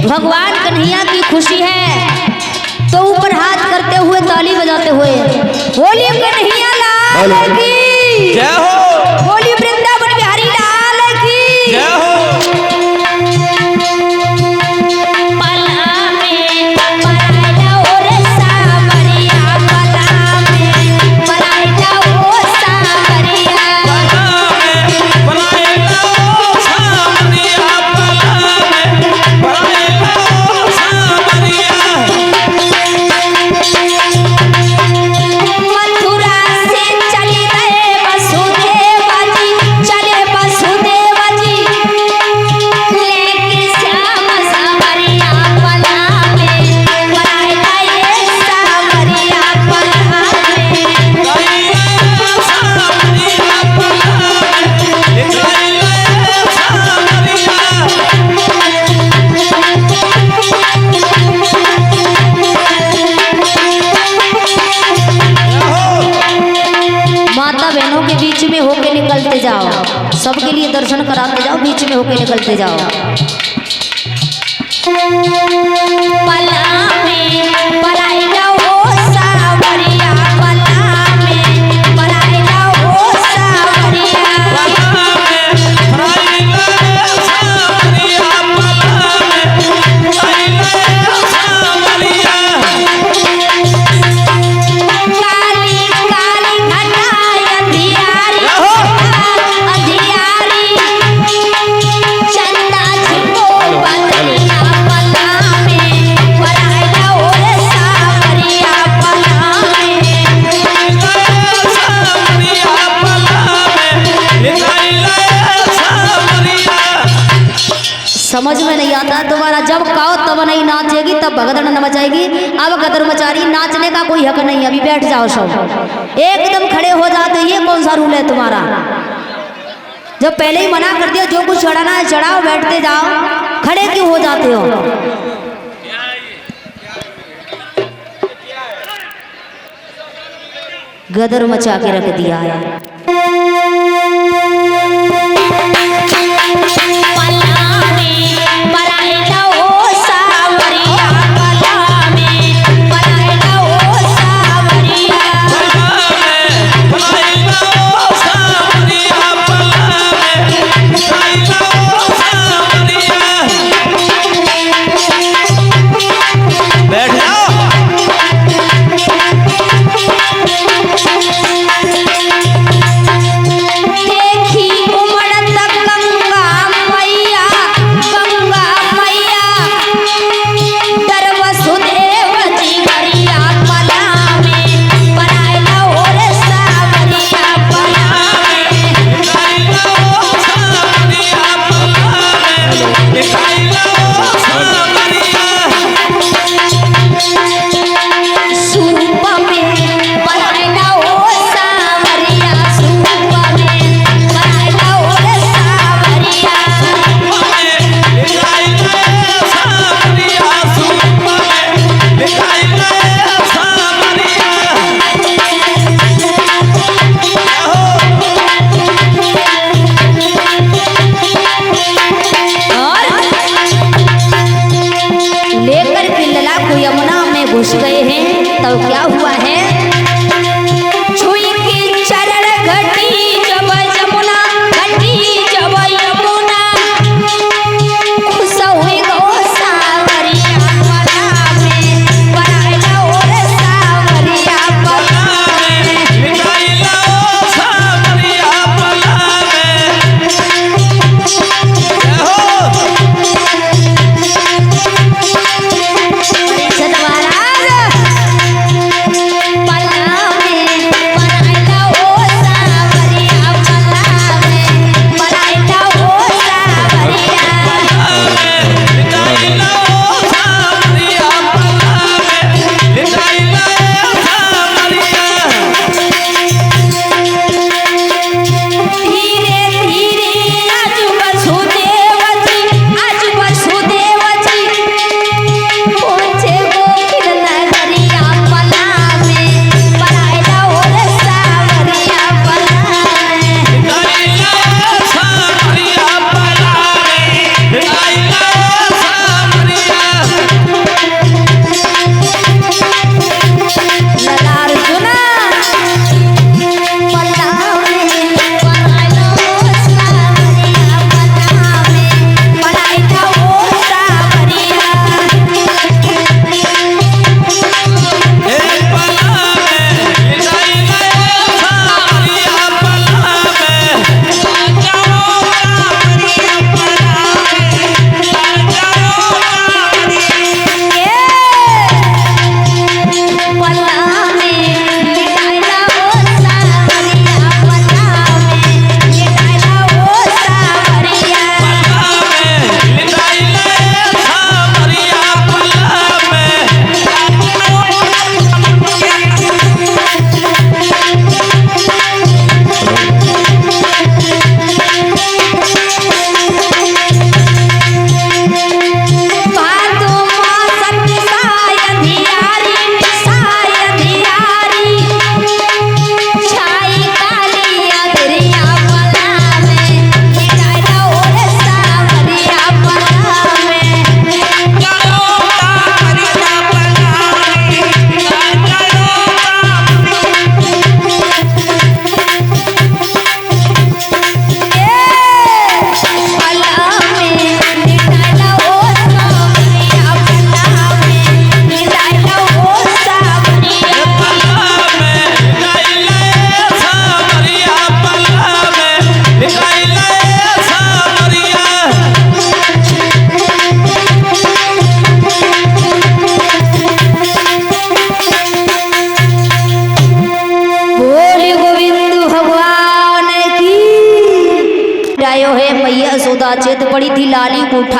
भगवान कन्हैया की खुशी है तो ऊपर हाथ करते हुए ताली बजाते हुए बोलिए कन्हैया लाल की जय हो, बोलिए वृंदावन बिहारी लाल की जय हो। निकलते जाओ, सबके लिए दर्शन कराते जाओ, बीच में होके निकलते जाओ। पला में पलाई जाओ सावरिया, पला में पलाई जाओ सावरिया, पला में पलाई जाओ सावरिया, पला में पलाई जाओ सावरिया। काली काली घटाय अंधियारी, अंधियारी चंदा छिपो बदलिया, पला में पलाई जाओ सावरिया, पला में सावरिया, पला में पलाई जाओ सावरिया। समझ में नहीं आता तुम्हारा, जब कहो तब नहीं नाचेगी, तब भगदड़ न मचाएगी। अब गदर मचा रही, नाचने का कोई हक नहीं। अभी बैठ जाओ सब, एकदम खड़े हो जाते। ये कौन सा रूल है तुम्हारा? जब पहले ही मना कर दिया, जो कुछ चढ़ाना है चढ़ाओ, बैठते जाओ, खड़े क्यों हो जाते हो? गदर मचा के रख दिया है। घुस गए हैं, तब क्या हुआ है? छुई की चरण घटी जब जमुना, घटी जब यमुना, खुश हुई गो सावरिया, पला में पलाई जाओ सावरिया, पला में पलाई जाओ सावरिया, पला में।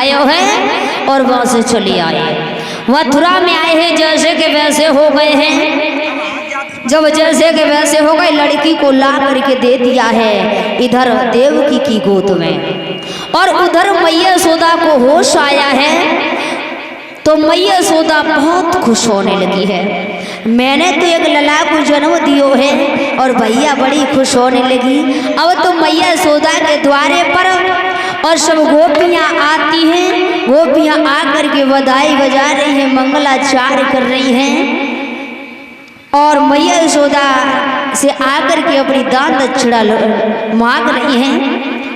उठाया है और वहां से चले आए। मथुरा में आए हैं, जैसे के वैसे हो गए हैं। जब जैसे के वैसे हो गए, लड़की को ला करके दे दिया है इधर देवकी की गोद में, और उधर मैया यशोदा को होश आया है। तो मैया यशोदा बहुत खुश होने लगी है, मैंने तो एक लला को जन्म दियो है, और भैया बड़ी खुश होने लगी। अब तो मैया यशोदा के द्वारे पर और सब गोपियाँ आती हैं, गोपियाँ आकर के बधाई बजा रही हैं, मंगलाचार कर रही हैं, और मैया यशोदा से आकर के अपनी दान दक्षिणा मांग रही हैं।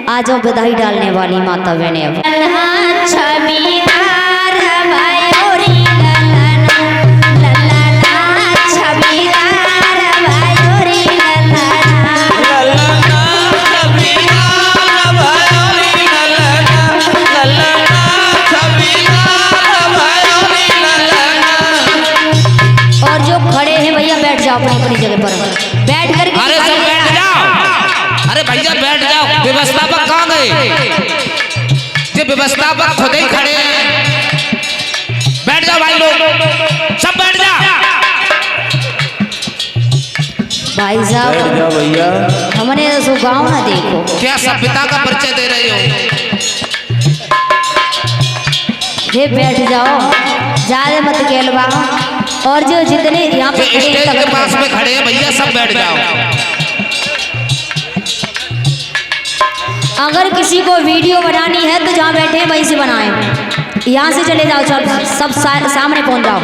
आज अब बधाई डालने वाली माता बहने अब अपनी अपनी जगह पर बैठ कर। अरे सब बैठ जाओ, अरे भैया बैठ जाओ। व्यवस्थापक कहाँ गए? ये व्यवस्थापक खुद ही खड़े हैं। बैठ जाओ भाई लोग, सब बैठ जाओ। भाई साहब बैठ जाओ भैया, हमने तो गाँव ना देखो, क्या सभ्यता का परिचय दे रहे हो? ये बैठ जाओ, ज्यादा मत कहलवा। और जो जितने यहाँ पे स्टेज के पास में खड़े हैं भैया, सब बैठ जाओ। अगर किसी को वीडियो बनानी है तो जहाँ बैठे हैं वहीं से बनाएं, यहाँ से चले जाओ, सब सामने पहुँच जाओ।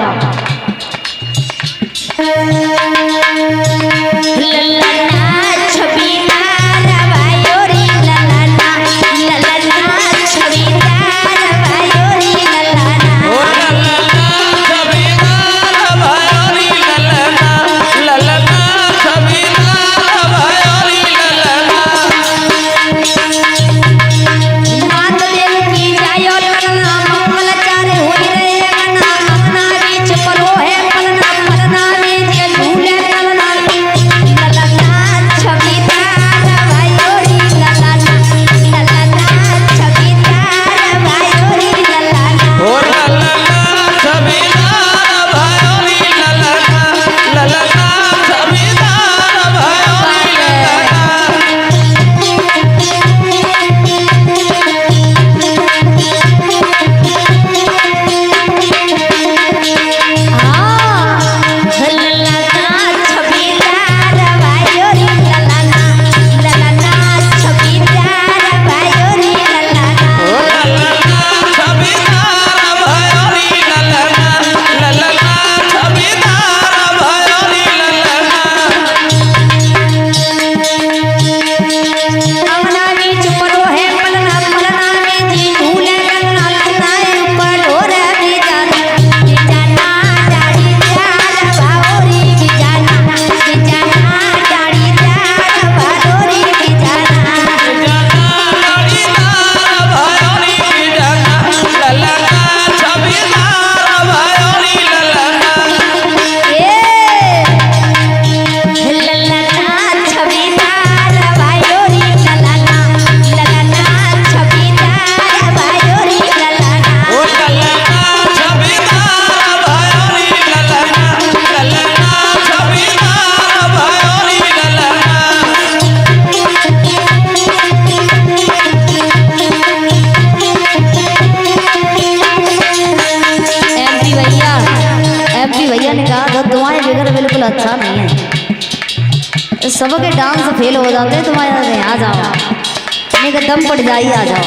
अच्छा नहीं है, सबके डांस फेल हो जाते हैं। तुम्हारे आ जाओ, नहीं का दम पड़ जाइए, आ जाओ।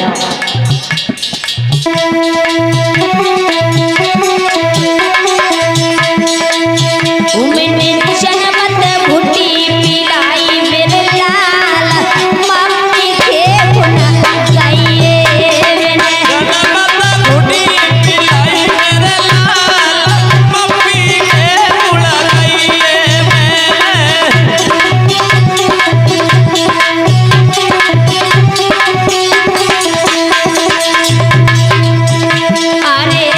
अरे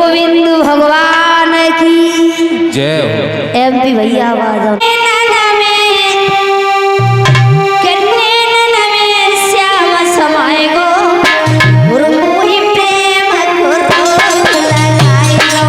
गोविंद भगवान की जय हो। एमपी भैया आवाज आओ। श्याम समाए गो गुरुमुहि प्रेम गुरु लगाए गो।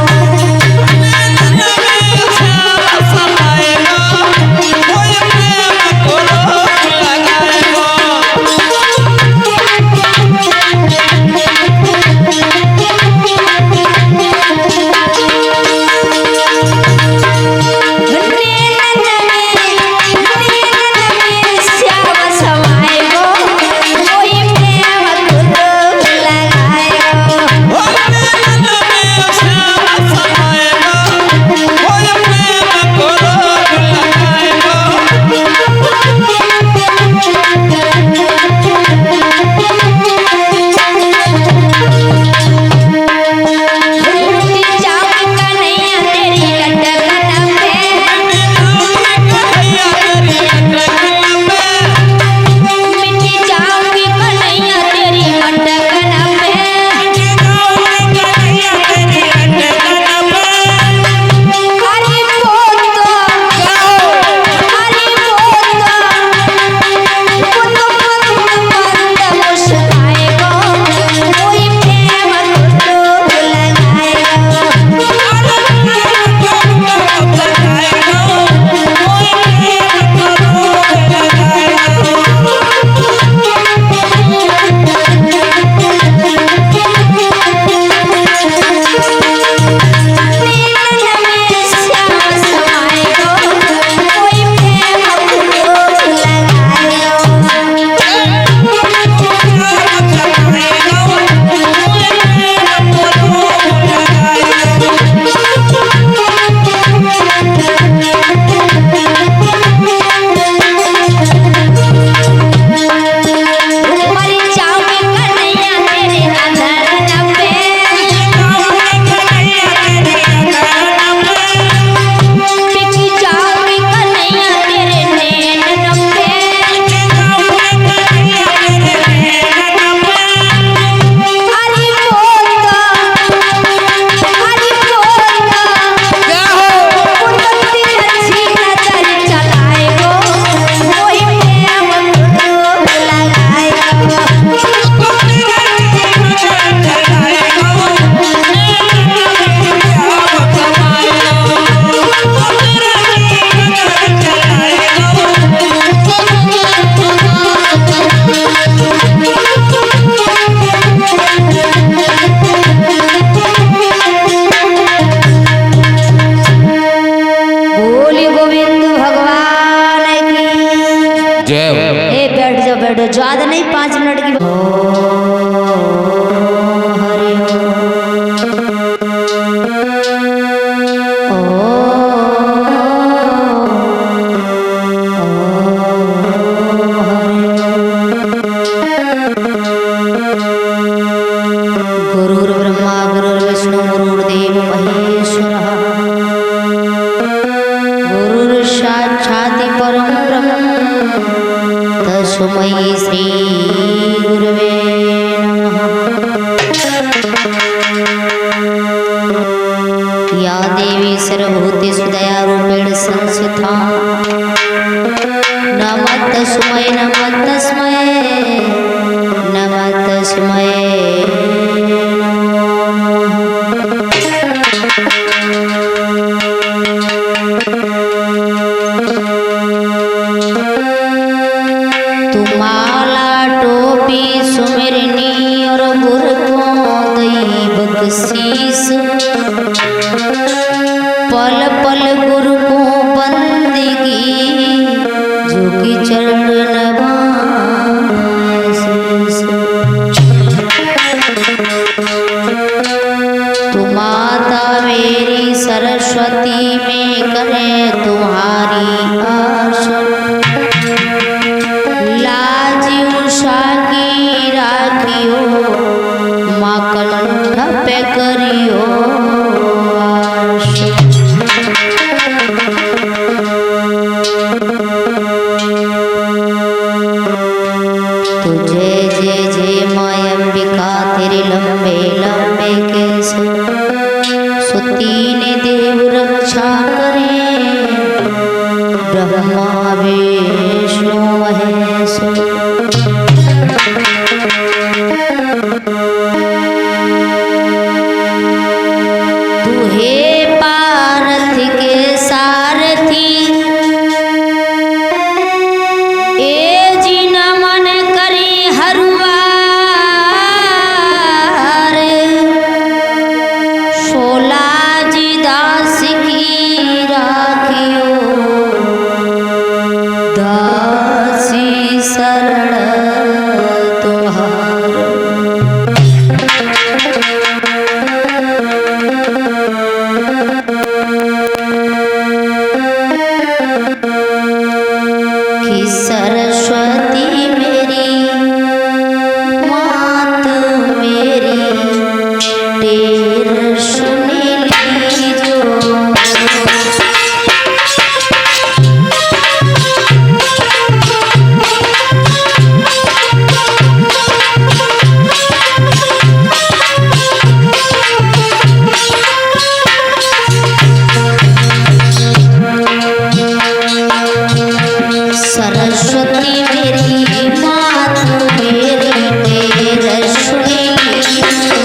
ज्यादा नहीं 5 मिनट की गुरुर्ब्रह्मा गुरुर्विष्णु गुरुर्देव महेश्वरः गुरुर्साक्षात् परं ब्रह्म तस्मै श्री गुरवे नमः। या देवी सर्वभूतेषु दयारूपेण संस्थिता नमः तस्मै नमः तस्मै नमः तस्मै तुम्हारा टोपी सुमिरनी और गुर को दैव बख्शीस पल पल गुरु को बंदगी झुकी चरण नवाज़। तुम माता मेरी सरस्वती में करे तुम्हारी आशा उषा की राखियो माँ कंठ पे करियो आश। तुझे जय जय माँ अंबिका तेरे लंबे लंबे केस सो तीन देव रक्षा करें, ब्रह्मा विष्णु महेश। तू हे पारथ के सारथी, ए जी नमन करी हरुआर, शोला जी दास की राखियो, दासी शरण तुहार। कि सरस्वती मेरी मात मेरी, टेर सुन लीजो। सरस्वती मेरी मात मेरी, टेर सुन लीजो।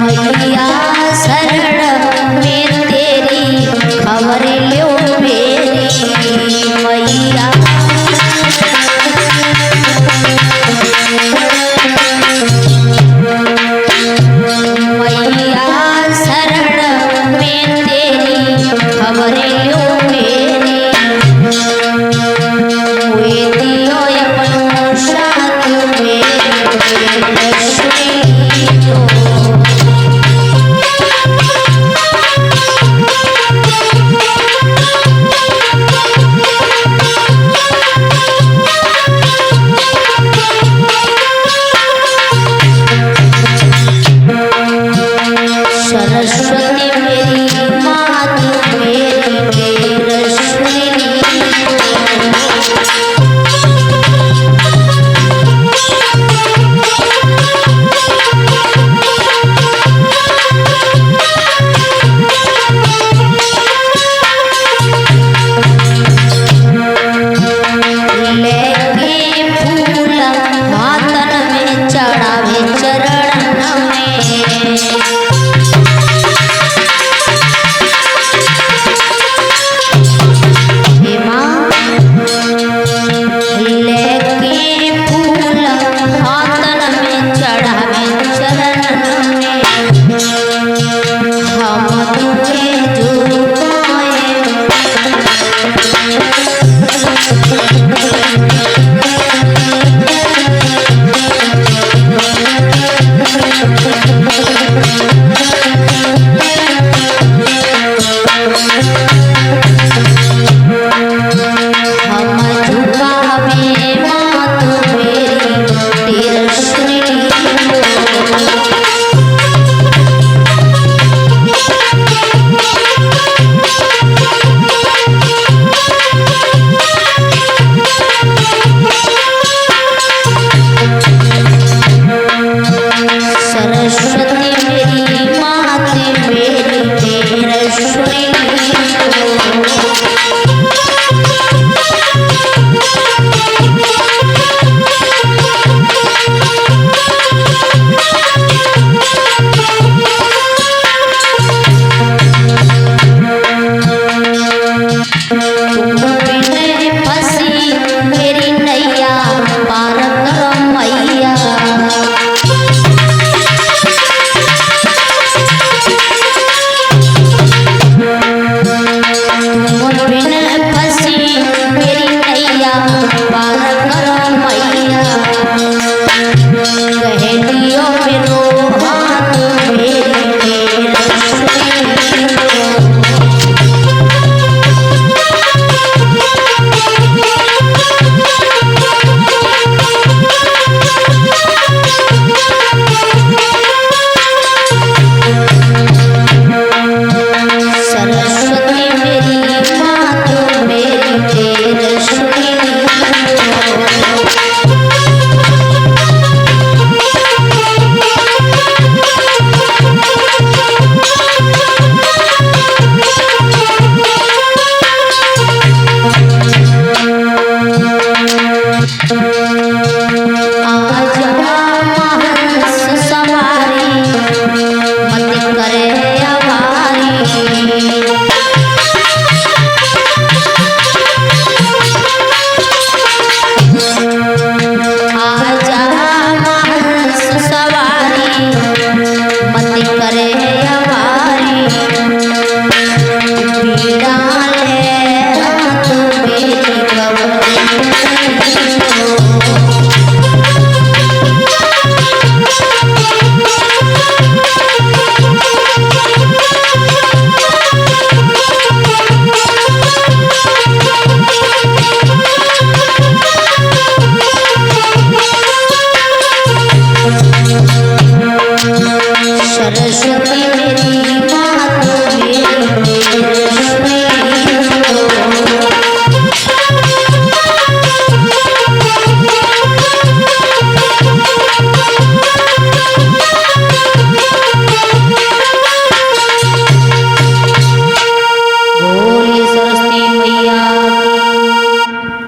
मैया शरण में तेरी, खबर लो मेरी मैया। मैया शरण में तेरी, खबर लो मेरी। हुए दियो अपनो साथ मेरे, सुनी तो। सरस्वती मेरी मात मेरी, टेर सुन लीजो। लेके फूल हाथन में, चढ़ावे चरण में। हे माँ, लेके फूल हाथन में, चढ़ावे चरण में। हम तुझे झुकाए, हम झुकावे मात मेरी, टेर सुन लीजो। सरस्वती